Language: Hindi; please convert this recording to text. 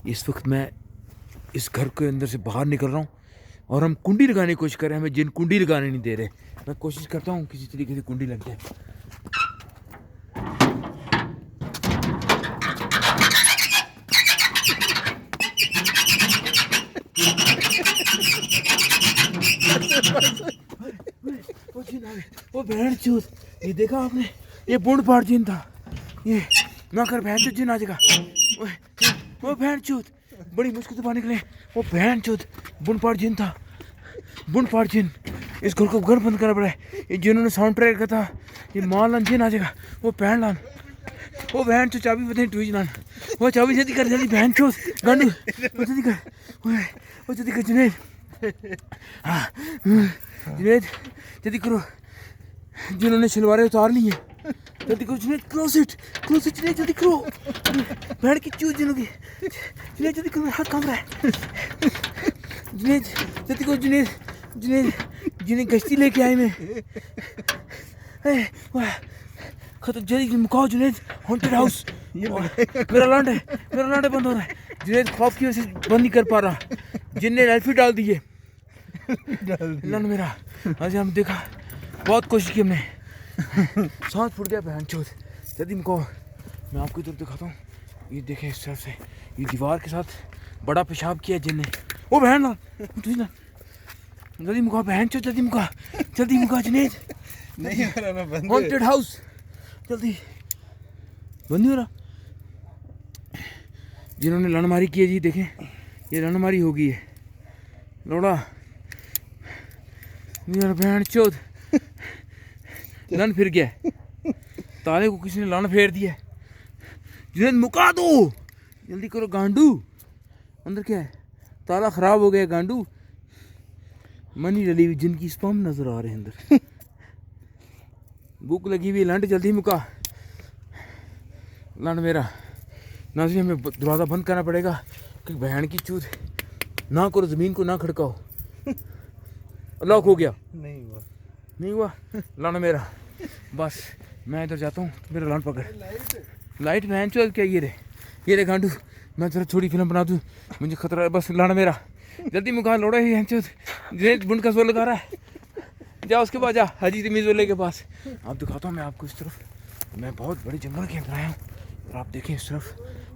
इस वक्त मैं इस घर के अंदर से बाहर निकल रहा हूँ और हम कुंडी लगाने की कोशिश कर रहे हैं, हमें जिन कुंडी लगाने नहीं दे रहे। मैं कोशिश करता हूँ किसी तरीके से कुंडी लग जाए। वो बहन चूत, ये देखा आपने, ये बूढ़ पाड़ जिन था, ये ना कर बहन चूत जिन आ जाएगा। वो बहन चूत बड़ी मुश्किल से बाहर निकले। वो बहन चूत बुन पाड़ जिन था, बुन पाड़ जिन। इस घर को घर बंद करना पड़ा है। ये जिन्होंने साउंड ट्रैक का था, ये माल लान जिन आ जाएगा। वो बहन लान, वो बहन चूत चाबी पता नहीं टूज लान, वो चाबी जल्दी कर, जल्दी बहन चूत गांडू, वो जल्दी कर, वो जल्दी कर जुनैद। हाँ जुनैद जल्दी करो, जिन्होंने शलवारें उतार ली हैं जल्दी करो जुनैद, क्लोज इट जुनैद, जल्दी करो। भेड़ की चूत जिनोगी, जुनैद जल्दी करो, हाथ कांप रहा है। जुनैद जल्दी करो, जुनैद गश्ती लेके आए मैं। खत्म, जल्दी मुकाओ जुनैद, हॉन्टेड हाउस। मेरा लांड बंद हो रहा है। जुनैद खौफ की वजह से बंद नहीं कर पा रहा, जिनने एल्फी डाल दिए लांड मेरा। आज हम देखा, बहुत कोशिश की हमने, सांस फूट गया बहन चोद। जल्दी मुकाओ, मैं आपको इधर दिखाता हूँ। ये देखें इस तरफ से, ये दीवार के साथ बड़ा पेशाब किया जिनने। ओ बहन लाल, जल्दी मुकाओ बहन चोद, जल्दी मुका जुनैद। नहीं हो रहा, मैं बंद हॉन्टेड हाउस, जल्दी बंद नहीं हो रहा। जिन्होंने लड़मारी की है जी, देखें ये लड़मारी हो गई है। लोड़ा मेरा बहन चोद लन फिर गया, ताले को किसी ने लन फेर दिया। जुनैद मुका दो, जल्दी करो गांडू। अंदर क्या है, ताला खराब हो गया गांडू। मनी डली हुई जिनकी स्पम नजर आ रहे हैं अंदर। भूख लगी हुई, लंड जल्दी मुका। लंड मेरा नाज़रीन, हमें दरवाज़ा बंद करना पड़ेगा कि बहन की चूत ना करो, ज़मीन को ना खड़काओ। लॉक हो गया, नहीं हुआ लाना मेरा। बस मैं इधर जाता हूँ, मेरा लान पकड़। लाइट बहन चोद क्या, ये रे गांडू, मैं जरा थोड़ी फिल्म बना दूँ, मुझे खतरा है। बस लाना मेरा, जल्दी मुका। लोड़ा ही चोद, जुनैद बुंड का जोर लगा रहा है। जा उसके बाद, जा हाजी तमीज़ वाले के पास। आप दिखाता हूँ मैं आपको इस तरफ, मैं बहुत बड़े जंगल के अंदर आया हूँ। और आप देखें इस तरफ